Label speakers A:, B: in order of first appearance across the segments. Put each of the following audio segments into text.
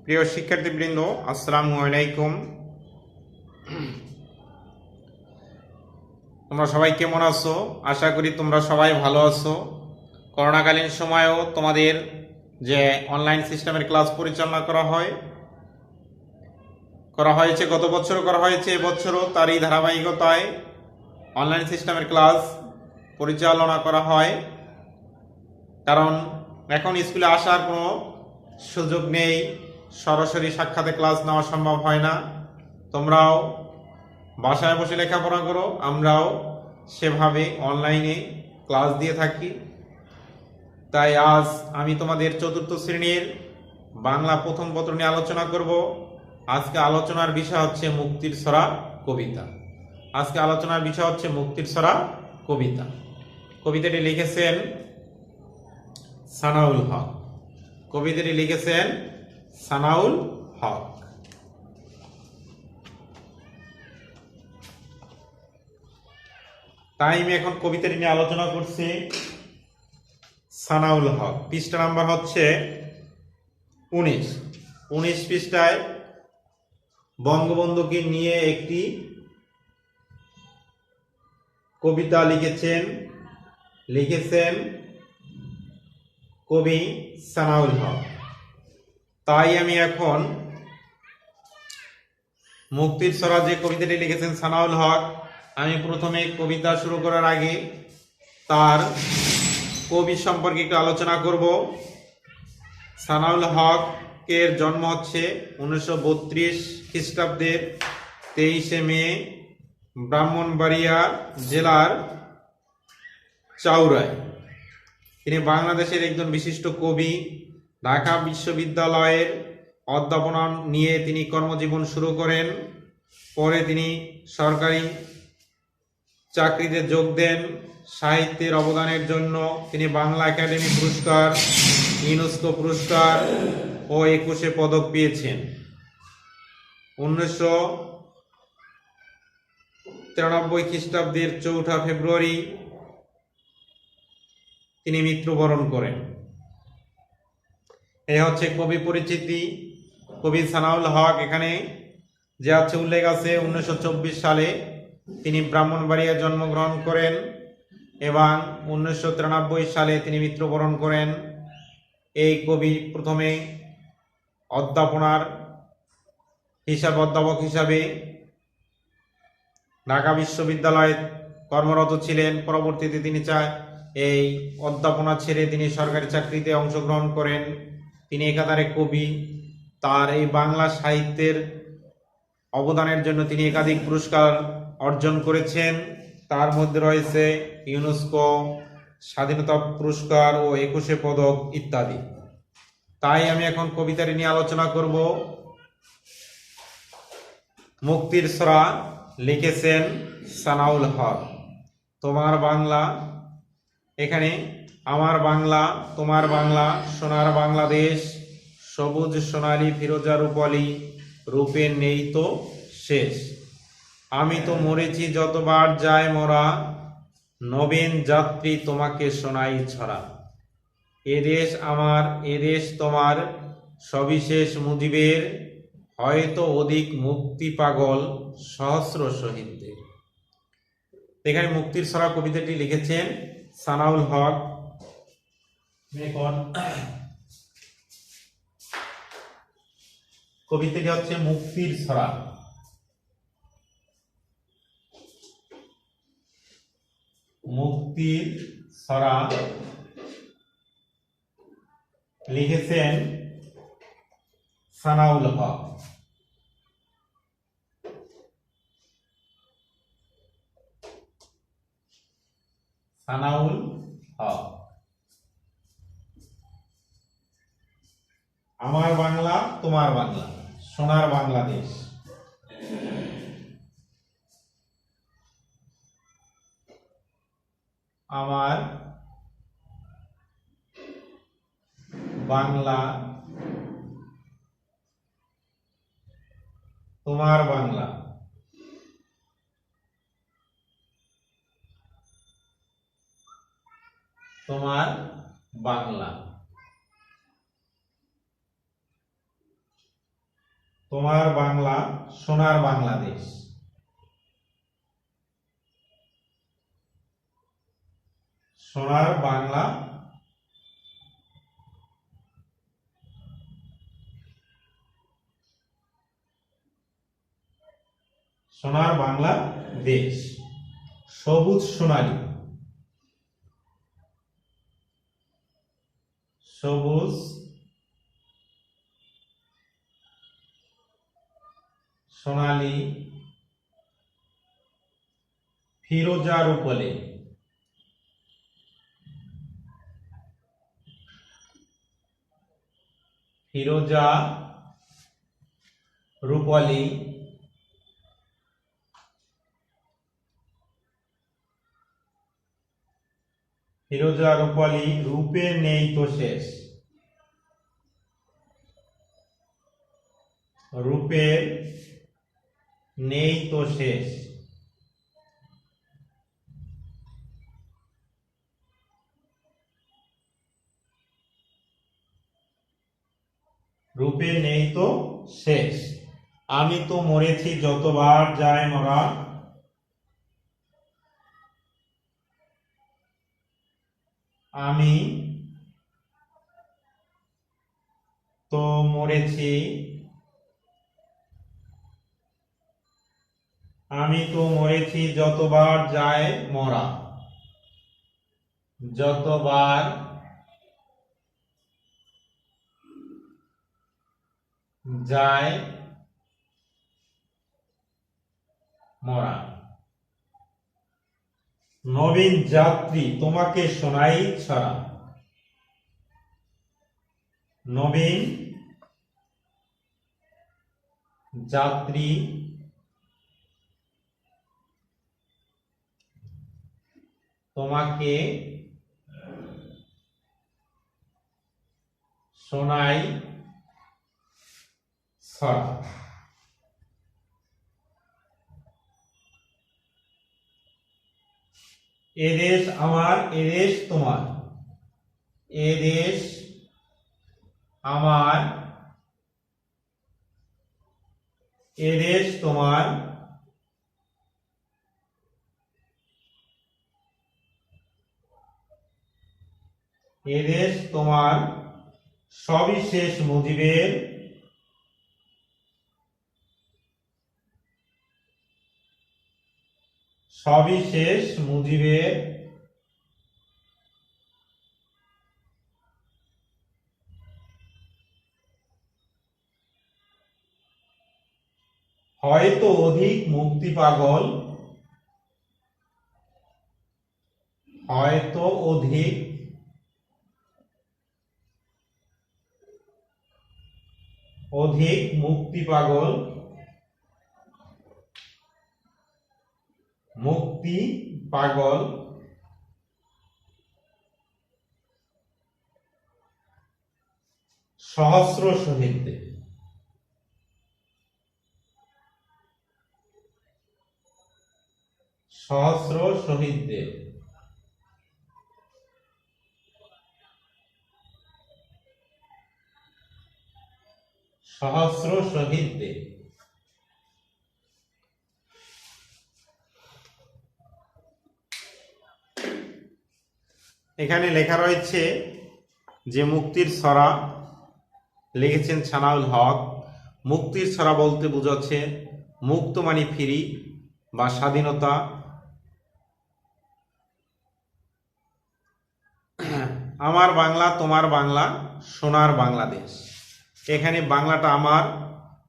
A: প্রিয় শিক্ষার্থীবৃন্দ, আসসালামু আলাইকুম। তোমরা সবাই কেমন আছো? আশা করি তোমরা সবাই ভালো আছো। করোনাকালীন সময়েও তোমাদের যে অনলাইন সিস্টেমের ক্লাস পরিচালনা করা হয়েছে, গত বছরও করা হয়েছে, এবছরও তারই ধারাবাহিকতায় অনলাইন সিস্টেমের ক্লাস পরিচালনা করা হয়। কারণ এখন স্কুলে আসার কোনো সুযোগ নেই, সরাসরি সাক্ষাতে ক্লাস নেওয়া সম্ভব হয় না। তোমরাও বাসায় বসে লেখাপড়া করো, আমরাও সেভাবে অনলাইনে ক্লাস দিয়ে থাকি। তাই আজ আমি তোমাদের চতুর্থ শ্রেণীর বাংলা প্রথম পত্র নিয়ে আলোচনা করব। আজকে আলোচনার বিষয় হচ্ছে মুক্তির ছড়া কবিতা। কবিতাটি লিখেছেন সানাউল হক। তাই আমি এখন কবিতাটি নিয়ে আলোচনা করছি। সানাউল হক, পৃষ্ঠা নাম্বার হচ্ছে 19 পৃষ্ঠায় বঙ্গবন্ধুকে নিয়ে একটি কবিতা লিখেছেন কবি সানাউল হক। তাই আমি এখন মুক্তির ছড়া যে কবিতাটি লিখেছেন সানাউল হক, আমি প্রথমে কবিতা শুরু করার আগে তার কবি সম্পর্কে একটু আলোচনা করব। সানাউল হকের জন্ম হচ্ছে 1932 খ্রিস্টাব্দের 23 মে ব্রাহ্মণবাড়িয়া জেলার চাউরায়। তিনি বাংলাদেশের একজন বিশিষ্ট কবি। ঢাকা বিশ্ববিদ্যালয়ের অধ্যাপনা নিয়ে তিনি কর্মজীবন শুরু করেন। পরে তিনি সরকারি চাকরিতে যোগ দেন। সাহিত্যের অবদানের জন্য তিনি বাংলা একাডেমি পুরস্কার, ইউনেস্কো পুরস্কার ও 21 পদক পেয়েছেন। 1993 খ্রিস্টাব্দের 4 ফেব্রুয়ারি তিনি মৃত্যুবরণ করেন। এই হচ্ছে কবি পরিচিতি। কবি সানাউল হক এখানে যে আছে উল্লেখ আছে 1924 সালে তিনি ব্রাহ্মণবাড়িয়া জন্মগ্রহণ করেন এবং 1993 সালে তিনি মৃত্যুবরণ করেন। এই কবি প্রথমে অধ্যাপক হিসাবে ঢাকা বিশ্ববিদ্যালয়ে কর্মরত ছিলেন। পরবর্তীতে তিনি এই অধ্যাপনা ছেড়ে তিনি সরকারি চাকরিতে অংশগ্রহণ করেন। তিনি একাধারে কবি। তার এই বাংলা সাহিত্যের অবদানের জন্য তিনি একাধিক পুরস্কার অর্জন করেছেন। তার মধ্যে রয়েছে ইউনেস্কো, স্বাধীনতা পুরস্কার ও 21 পদক ইত্যাদি। তাই আমি এখন কবিতাটি নিয়ে আলোচনা করব। মুক্তির ছড়া লিখেছেন সানাউল হক। তোমার বাংলা, এখানে আমার বাংলা, তোমার বাংলা, সোনার বাংলাদেশ, সবুজ সোনালী ফিরোজা রূপালী, রূপে নেই তো শেষ। আমি তো মরেছি যতবার যায় মরা, নবীন যাত্রী তোমাকে শোনাই ছড়া। এদেশ আমার, এদেশ তোমার, সবিশেষ মুজিবের, হয়তো অধিক মুক্তি পাগল সহস্র শহীদদের। এখানে মুক্তির ছড়া কবিতাটি লিখেছেন সানাউল হক। কবিতাটি হচ্ছে মুক্তির ছড়া। মুক্তির ছড়া লিখেছেন সানাউল হক। সানাউল হক। আমার বাংলা, তোমার বাংলা, সোনার বাংলাদেশ। আমার বাংলা, তোমার বাংলা, তোমার বাংলা। তোমার বাংলা সোনার বাংলাদেশ। সোনার বাংলা সোনার বাংলা দেশ। সবুজ সোনালী, সবুজ সোনালী ফিরোজা রূপলে, ফিরোজা রূপলী ফিরোজা রূপলী রূপের নেই তো শেষ, রূপের নেই তো শেষ। রূপে নেই তো শেষ। আমি তো মরেছি যতবার যায় মরা, আমি তো মরেছি, আমি তো মরেছি যতবার যায় মরা, যতবার যায় মরা। নবীন যাত্রী তোমাকে শোনাই ছড়া, নবীন যাত্রী তোমাকে শোনাই ছড়া। এদেশ আমার এদেশ তোমার, এদেশ আমার এদেশ তোমার, এদেশ তোমার সবিশেষ মুজিবের, সবিশেষ মুজিবের হয়তো অধিক মুক্তি পাগল, হয়তো অধিক অধিক মুক্তি পাগল, মুক্তি পাগল সহস্র শহীদদের, সহস্র শহীদদের, সহস্র শহীদদের। এখানে লেখা রয়েছে যে মুক্তির ছড়া লিখেছেন ছানাউল হক। মুক্তির ছড়া বলতে বোঝাচ্ছে মুক্ত মানে ফ্রি বা স্বাধীনতা। আমার বাংলা তোমার বাংলা সোনার বাংলাদেশ। এখানে বাংলাটা আমার,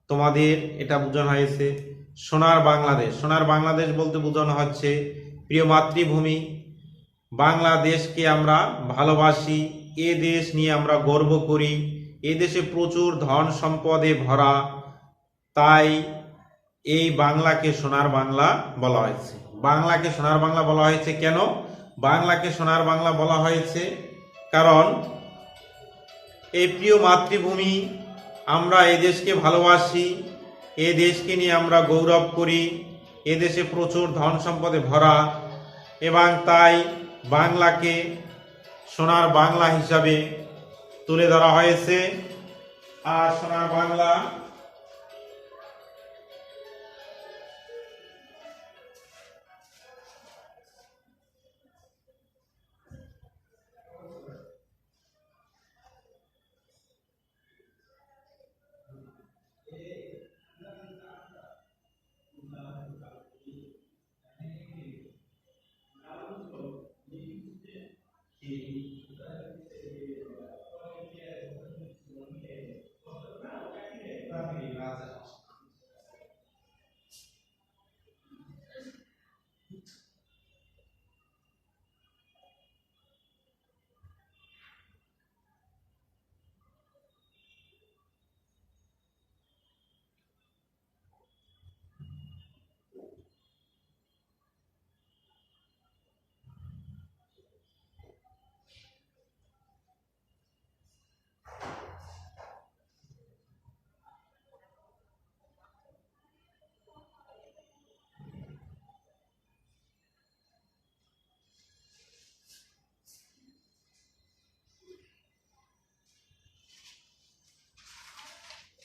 A: তোমাদের, এটা বোঝানো হয়েছে সোনার বাংলাদেশ। সোনার বাংলাদেশ বলতে বোঝানো হচ্ছে প্রিয় মাতৃভূমি বাংলাদেশকে আমরা ভালোবাসি, এ দেশ নিয়ে আমরা গর্ব করি, এ দেশে প্রচুর ধন সম্পদে ভরা, তাই এই বাংলাকে সোনার বাংলা বলা হয়েছে। বাংলাকে সোনার বাংলা বলা হয়েছে কেন? বাংলাকে সোনার বাংলা বলা হয়েছে কারণ এই প্রিয় মাতৃভূমি, আমরা এই দেশকে ভালোবাসি, এ দেশকে নিয়ে আমরা গৌরব করি, এ দেশে প্রচুর ধন সম্পদে ভরা, এবং তাই বাংলাকে সোনার বাংলা হিসাবে তুলে ধরা হয়েছে। আর সোনার বাংলা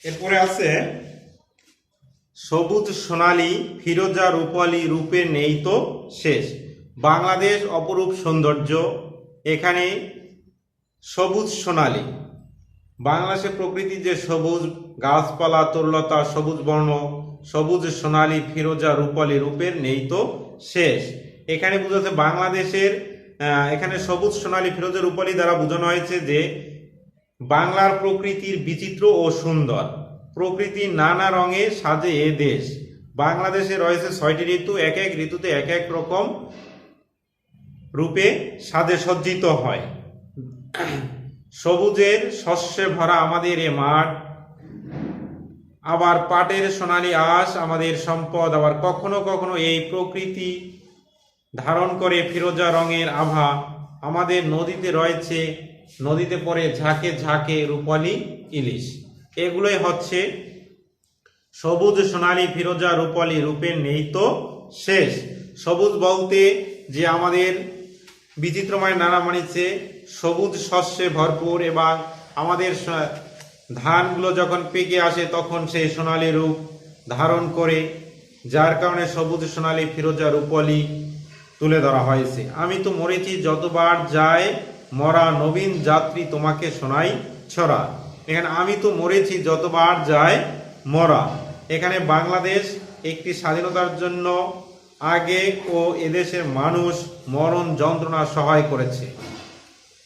A: এরপরে আছে সবুজ সোনালী ফিরোজা রূপালী রূপে নেই তো শেষ। বাংলাদেশ অপরূপ সৌন্দর্য, এখানে সবুজ সোনালী, বাংলাদেশের প্রকৃতির যে সবুজ গাছপালা তরুলতা সবুজ বর্ণ, সবুজ সোনালী ফিরোজা রূপালী রূপের নেই তো শেষ। এখানে বোঝাচ্ছে বাংলাদেশের এখানে সবুজ সোনালী ফিরোজা রূপালী দ্বারা বোঝানো হয়েছে যে বাংলার প্রকৃতির বিচিত্র ও সুন্দর, প্রকৃতির নানা রঙে সাজে এ দেশ। বাংলাদেশে রয়েছে 6টি ঋতু, এক এক ঋতুতে এক এক রকম রূপে সাজে সজ্জিত হয়। সবুজের শস্যে ভরা আমাদের এ মাঠ, আবার পাটের সোনালী আঁশ আমাদের সম্পদ। আবার কখনো কখনো এই প্রকৃতি ধারণ করে ফিরোজা রঙের আভা। আমাদের নদীতে রয়েছে, নদীতে পড়ে ঝাঁকে ঝাঁকে রূপালী ইলিশ। এগুলোই হচ্ছে সবুজ সোনালী ফিরোজা রূপালী রূপের নেই তো শেষ। সবুজ বলতে যে আমাদের বিচিত্রময় নানা মানিছে সবুজ শস্যে ভরপুর, এবং আমাদের ধানগুলো যখন পেকে আসে তখন সেই সোনালী রূপ ধারণ করে, যার কারণে সবুজ সোনালী ফিরোজা রূপালী তুলে ধরা হয়েছে। আমি তো মরেছি যতবার যায় মরা, নবীন যাত্রী তোমাকে শোনাই ছড়া। এখানে আমি তো মরেছি যতবার যায় মরা, এখানে বাংলাদেশ একটি স্বাধীনতার জন্য আগে ও এদেশের মানুষ মরণ যন্ত্রণা সহায় করেছে।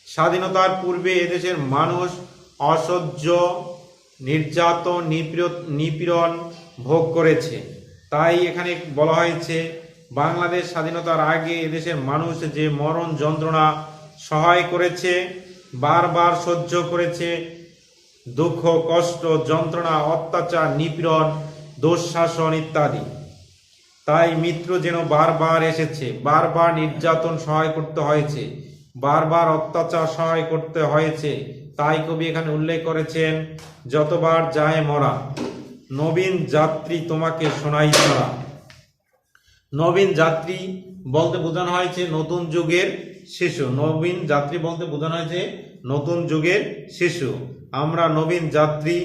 A: স্বাধীনতার পূর্বে এদেশের মানুষ অসহ্য নির্যাতন নিপীড়ন ভোগ করেছে। তাই এখানে বলা হয়েছে বাংলাদেশ স্বাধীনতার আগে এদেশের মানুষ যে মরণ যন্ত্রণা সহায় করেছে, বারবার সহ্য করেছে দুঃখ কষ্ট যন্ত্রণা অত্যাচার নিপীড়ন দুঃশাসন ইত্যাদি। তাই মৃত্যু যেন বারবার এসেছে, বারবার নির্যাতন সহায় করতে হয়েছে, বারবার অত্যাচার সহায় করতে হয়েছে। তাই কবি এখানে উল্লেখ করেছেন যতবার যায় মরা, নবীন যাত্রী তোমাকে শোনাই ছড়া। নবীন যাত্রী বলতে বোঝানো হয়েছে নতুন যুগের শিশু। নবীন যাত্রী বলতে বোঝানো হয়েছে নতুন যুগের শিশু। আমরা নবীন যাত্রী,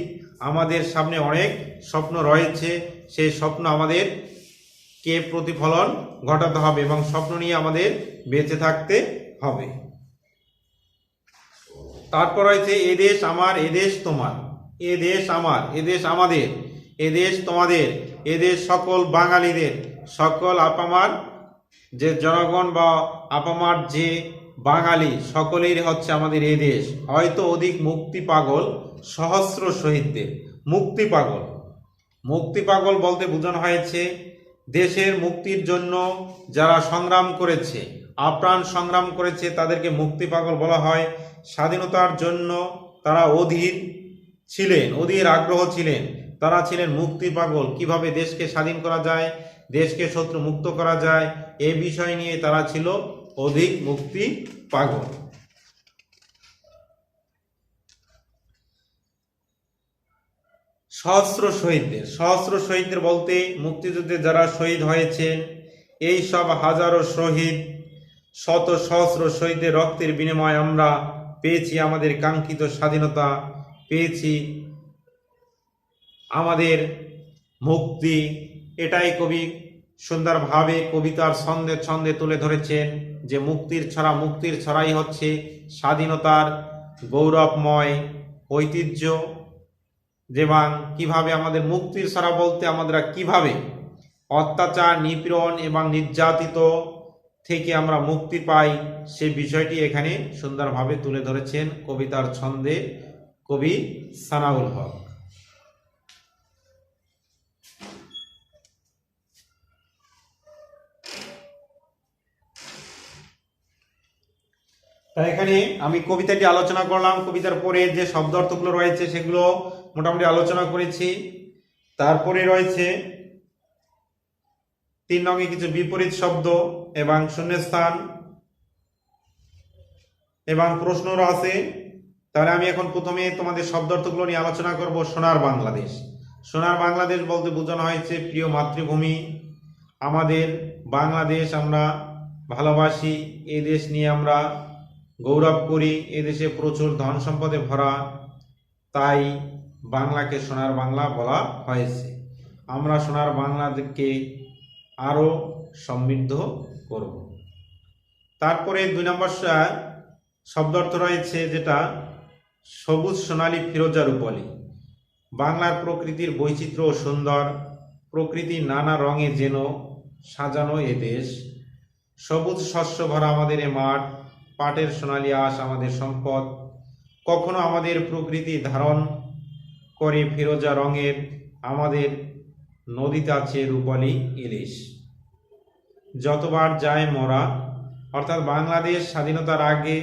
A: আমাদের সামনে অনেক স্বপ্ন রয়েছে, সেই স্বপ্ন আমাদের কে প্রতিফলন ঘটাতে হবে এবং স্বপ্ন নিয়ে আমাদের বেঁচে থাকতে হবে। তারপর রয়েছে এদেশ আমার এদেশ তোমার, এদেশ আমার এদেশ আমাদের, এদেশ তোমাদের, এদেশ সকল বাঙালিদের, সকল আপামার যে জনগণ বা আপামার যে বাঙালি সকলের হচ্ছে আমাদের এ দেশ। হয়তো অধিক মুক্তি পাগল সহস্র শহীদদের। মুক্তি পাগল, মুক্তি পাগল বলতে বোঝানো হয়েছে দেশের মুক্তির জন্য যারা সংগ্রাম করেছে, আপ্রাণ সংগ্রাম করেছে, তাদেরকে মুক্তি পাগল বলা হয়। স্বাধীনতার জন্য তারা অধীর ছিলেন, অধীর আগ্রহ ছিলেন, তারা ছিলেন মুক্তি পাগল। কিভাবে দেশকে স্বাধীন করা যায়, দেশকে শত্রু মুক্ত করা যায়, এই বিষয় নিয়ে তারা ছিল অধিক মুক্তি পাগল। সহস্র শহীদদের, সহস্র শহীদদের বলতে মুক্তিযুদ্ধে যারা শহীদ হয়েছেন, এই সব হাজারো শহীদ, শত সহস্র শহীদের রক্তের বিনিময়ে আমরা পেয়েছি আমাদের কাঙ্ক্ষিত স্বাধীনতা, পেয়েছি আমাদের মুক্তি। এটাই কবি সুন্দরভাবে কবিতার ছন্দে ছন্দে তুলে ধরেছেন যে মুক্তির ছড়াই হচ্ছে স্বাধীনতার গৌরবময় ঐতিহ্য। যেমন কিভাবে আমাদের মুক্তির ছড়া বলতে আমরা কিভাবে অত্যাচার নিপীড়ন এবং নির্যাতিত থেকে আমরা মুক্তি পাই, সে বিষয়টি এখানে সুন্দরভাবে তুলে ধরেছেন কবিতার ছন্দে কবি সানাউল হক। তাই এখানে আমি কবিতাটি আলোচনা করলাম, কবিতার পরে যে শব্দ অর্থগুলো রয়েছে সেগুলো মোটামুটি আলোচনা করেছি। তারপরে রয়েছে 3 নঙে কিছু বিপরীত শব্দ এবং শূন্যস্থান এবং প্রশ্নও আছে। তাহলে আমি এখন প্রথমে তোমাদের শব্দ অর্থগুলো নিয়ে আলোচনা করব। সোনার বাংলাদেশ। সোনার বাংলাদেশ বলতে বোঝানো হয়েছে প্রিয় মাতৃভূমি, আমাদের বাংলাদেশ আমরা ভালোবাসি, এই দেশ নিয়ে আমরা গৌরব করি, এদেশে প্রচুর ধন সম্পদে ভরা, তাই বাংলাকে সোনার বাংলা বলা হয়েছে। আমরা সোনার বাংলাকে আরো সমৃদ্ধ করব। তারপরে 2 নম্বর শব্দ অর্থ রয়েছে যেটা সবুজ সোনালী ফিরোজা রূপলি। বাংলার প্রকৃতির বৈচিত্র্য ও সুন্দর, প্রকৃতির নানা রঙে যেন সাজানো এ দেশ। সবুজ শস্য ভরা আমাদের এ মাঠ, পাটের সোনালী আঁশ আমাদের সম্পদ। কখনো আমাদের প্রকৃতি ধারণ করে ফিরোজা রঙের, আমাদের নদীতে আছে রূপালী ইলিশ। যতবার যায় মরা, অর্থাৎ বাংলাদেশ স্বাধীনতার আগে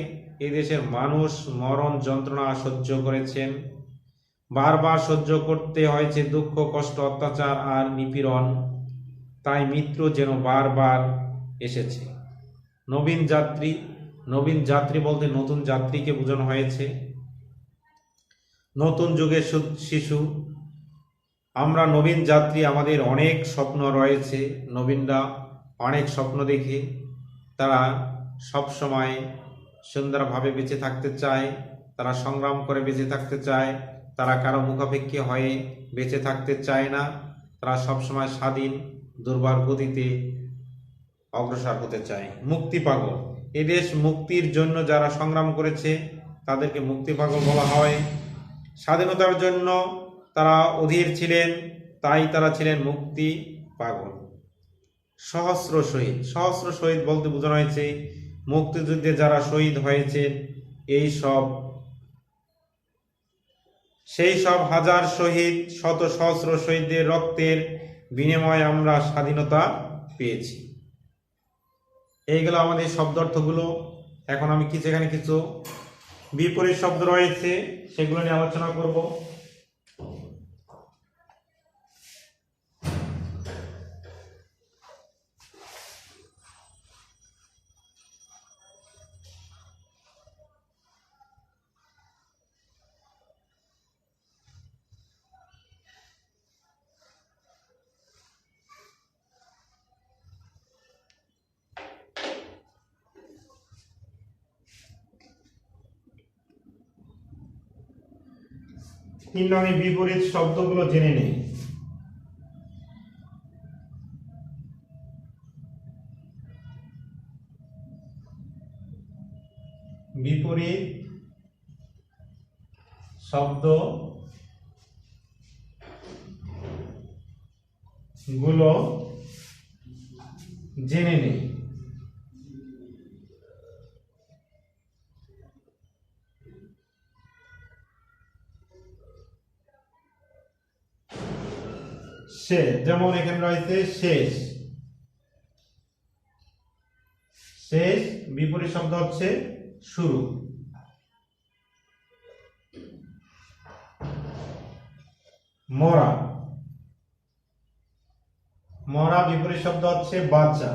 A: এদেশের মানুষ মরণ যন্ত্রণা সহ্য করেছেন, বারবার সহ্য করতে হয়েছে দুঃখ কষ্ট অত্যাচার আর নিপীড়ন, তাই মৃত্যু যেন বারবার এসেছে। নবীন যাত্রী, নবীন যাত্রী বলতে নতুন যাত্রীকে বোঝানো হয়েছে। নতুন যুগের শিশু, আমরা নবীন যাত্রী, আমাদের অনেক স্বপ্ন রয়েছে। নবীনরা অনেক স্বপ্ন দেখে, তারা সব সময় সুন্দরভাবে বেঁচে থাকতে চায়, তারা সংগ্রাম করে বেঁচে থাকতে চায়, তারা কারো মুখাপেক্ষী হয়ে বেঁচে থাকতে চায় না, তারা সবসময় স্বাধীন দুর্বার গতিতে অগ্রসর হতে চায়। মুক্তি পাগল, এদেশ মুক্তির জন্য যারা সংগ্রাম করেছে তাদেরকে মুক্তি পাগল বলা হয়। স্বাধীনতার জন্য তারা অধীর ছিলেন, তাই তারা ছিলেন মুক্তি পাগল। সহস্র শহীদ, সহস্র শহীদ বলতে বোঝানো হয়েছে মুক্তিযুদ্ধে যারা শহীদ হয়েছেন, সেই সব হাজার শহীদ, শত সহস্র শহীদদের রক্তের বিনিময়ে আমরা স্বাধীনতা পেয়েছি। এইগুলো আমাদের শব্দার্থগুলো। এখন আমি এখানে কিছু বিপরীত শব্দ রয়েছে সেগুলো নিয়ে আলোচনা করব। তিন রঙের বিপরীত শব্দগুলো জেনে নেই। বিপরীত শব্দ গুলো জেনে নেই। শেষ, যেমন এখানে রয়েছে শেষ। শেষ বিপরীত শব্দ হচ্ছে শুরু। মরা, মরা বিপরীত শব্দ হচ্ছে বাচ্চা।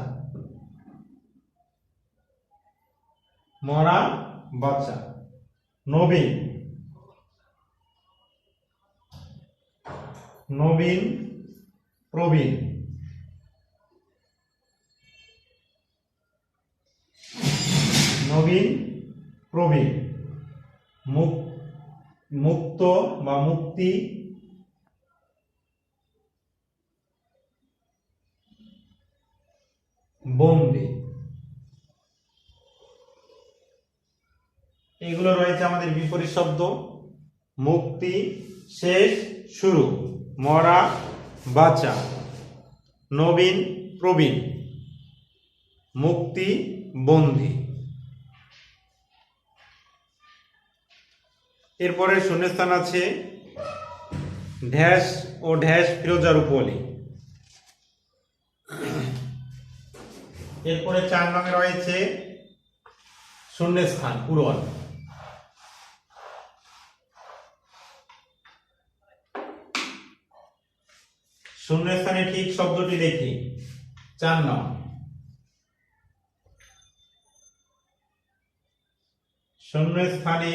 A: মরা বাচ্চা। নবীন, নবীন প্রবীণ। নবীন প্রবীণ। মুক্ত বা মুক্তি, বন্দী। এগুলো রয়েছে আমাদের বিপরীত শব্দ। মুক্তি, শেষ, শুরু, মরা, বাঁচা, নবীন, প্রবীণ, মুক্তি, বন্দী। এরপরে শূন্যস্থান আছে ড্যাশ ও ড্যাশ ফিরোজা রূপলি। এরপরে 4 নং রয়েছে শূন্যস্থান পূরণ। শূন্যস্থানে ঠিক শব্দটি দেখি 4 নং। শূন্যস্থানে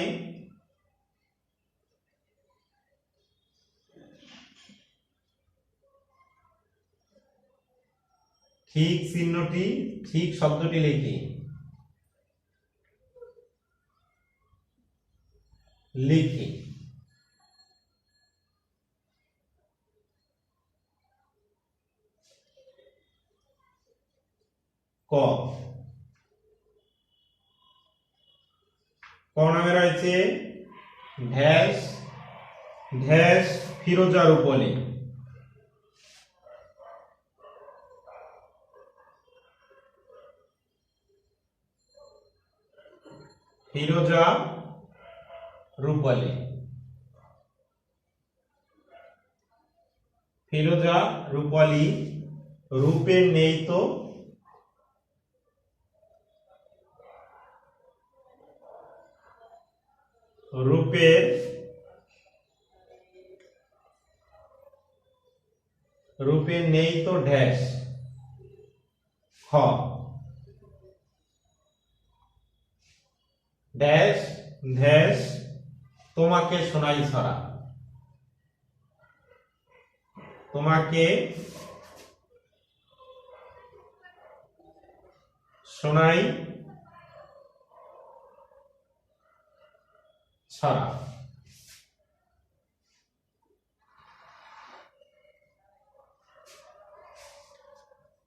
A: ঠিক চিহ্নটি ঠিক শব্দটি লিখি লিখি ক নামে রয়েছে ড্যাশ ড্যাশ ফিরোজা রূপলি। ফিরোজা রূপলি। ফিরোজা রূপলি রূপের নেই তো রূপের নেই তো ড্যাশ খ ড্যাশ ড্যাশ তোমাকে শোনাই ছড়া। তোমাকে শোনাই ছড়া।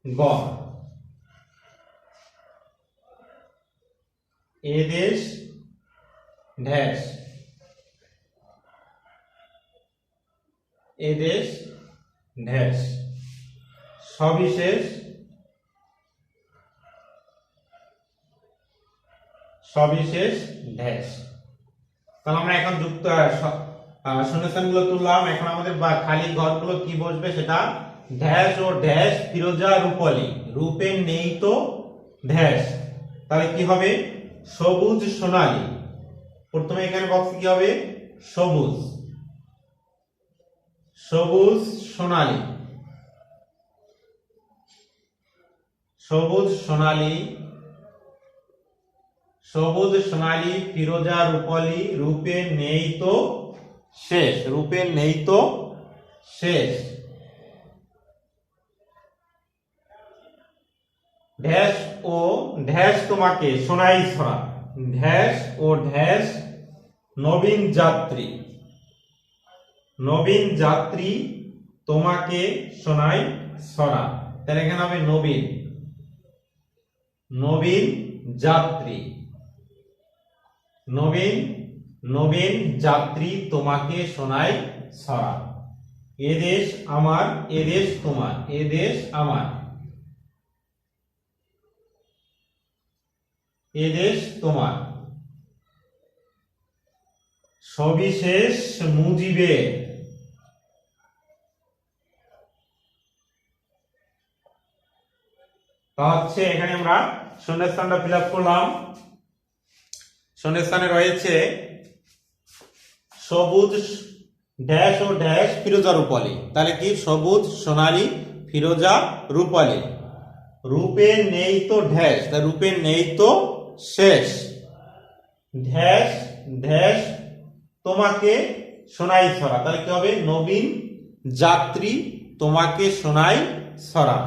A: গ এদেশ ড্যাশ এদেশ ড্যাশ সবিশেষ সবিশেষ ড্যাশ। তাহলে আমরা এখন যুক্ত শূন্যস্থানগুলো তুললাম। এখন আমাদের খালি ঘরগুলো কি বসবে সেটা ড্যাশ ও ড্যাশ ফিরোজা রূপলি রূপের নেই তো ড্যাশ। তাহলে কি হবে সবুজ সোনালী। প্রথমে এখানে বক্সে কি হবে সবুজ সবুজ সোনালী সবুজ সোনালী সবুজ সোনালী ফিরোজা রূপলি রূপের নেই তো শেষ। রূপের নেই তো শেষ। ড্যাশ ও ড্যাশ তোমাকে শোনাই ছড়া। ড্যাশ ও ড্যাশ নবীন যাত্রী নবীন যাত্রী তোমাকে শোনাই ছড়া। তাহলে এখানে হবে নবীন নবীন যাত্রী নবীন নবীন যাত্রী তোমাকে শোনাই ছড়া। এদেশ আমার এদেশ তোমার এদেশ আমার এদেশ তোমার সবিশেষ মুজিবের তা হচ্ছে এখানে আমরা শূন্যস্থানটা ফিল আপ করলাম। শূন্যস্থানে রয়েছে সবুজ ড্যাশ ও ড্যাশ ফিরোজা রূপলি। তাহলে কি সবুজ সোনালী ফিরোজা রূপলি রূপের নেই তো ড্যাশ রূপের নেই তো শেষ। ড্যাশ ড্যাশ তোমাকে শোনাই ছড়া। তাহলে কি হবে নবীন যাত্রী তোমাকে শোনাই ছড়া।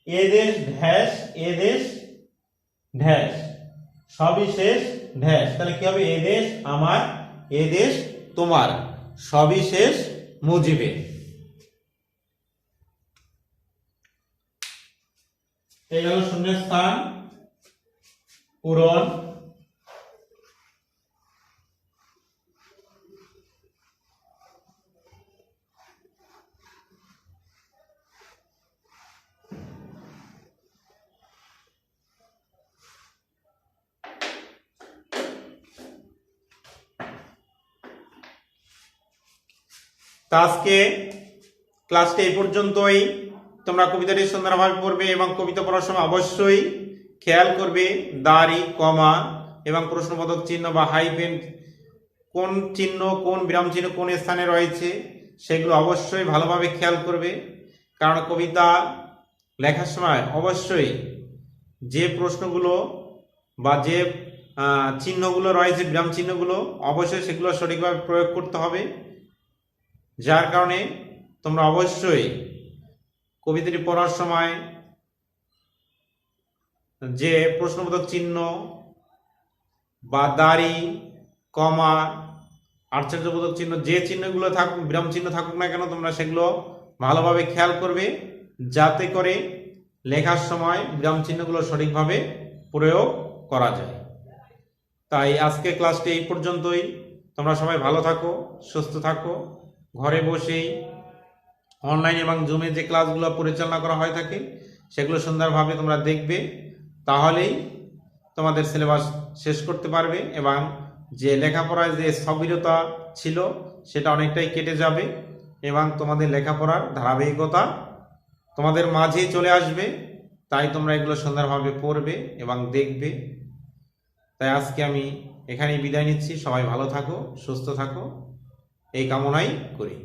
A: এদেশ ড্যাশ এদেশ ড্যাশ সবিশেষ ড্যাশ। তাহলে কি হবে এদেশ আমার এদেশ তোমার সবিশেষ মুজিবে। এই হলো শূন্যস্থান পূরণ। আজকে ক্লাসটা এই পর্যন্তই। তোমরা কবিতাটি সুন্দরভাবে পড়বে এবং কবিতা পড়ার সময় অবশ্যই খেয়াল করবে দাড়ি কমা এবং প্রশ্নবোধক চিহ্ন বা হাইফেন কোন চিহ্ন, কোন বিরাম চিহ্ন কোন স্থানে রয়েছে সেগুলো অবশ্যই ভালোভাবে খেয়াল করবে। কারণ কবিতা লেখার সময় অবশ্যই যে প্রশ্নগুলো বা যে চিহ্নগুলো রয়েছে, বিরাম চিহ্নগুলো অবশ্যই সেগুলো সঠিকভাবে প্রয়োগ করতে হবে। যার কারণে তোমরা অবশ্যই কবিতাটি পড়ার সময় যে প্রশ্নবোধক চিহ্ন বা দাড়ি, কমা, আশ্চর্যবোধক চিহ্ন, যে চিহ্নগুলো থাকুক, বিরাম চিহ্ন থাকুক না কেন, তোমরা সেগুলো ভালোভাবে খেয়াল করবে যাতে করে লেখার সময় বিরাম চিহ্নগুলো সঠিকভাবে প্রয়োগ করা যায়। তাই আজকে ক্লাসটি এই পর্যন্তই। তোমরা সবাই ভালো থাকো, সুস্থ থাকো। ঘরে বসেই অনলাইন এবং জুমে যে ক্লাসগুলো পরিচালনা করা হয়ে থাকে সেগুলো সুন্দরভাবে তোমরা দেখবে, তাহলেই তোমাদের সিলেবাস শেষ করতে পারবে এবং যে লেখাপড়ায় যে স্থবিরতা ছিল সেটা অনেকটাই কেটে যাবে এবং তোমাদের লেখাপড়ার ধারাবাহিকতা তোমাদের মাঝেই চলে আসবে। তাই তোমরা এগুলো সুন্দরভাবে পড়বে এবং দেখবে। তাই আজকে আমি এখানেই বিদায় নিচ্ছি। সবাই ভালো থাকো, সুস্থ থাকো, এই কামনাই করি।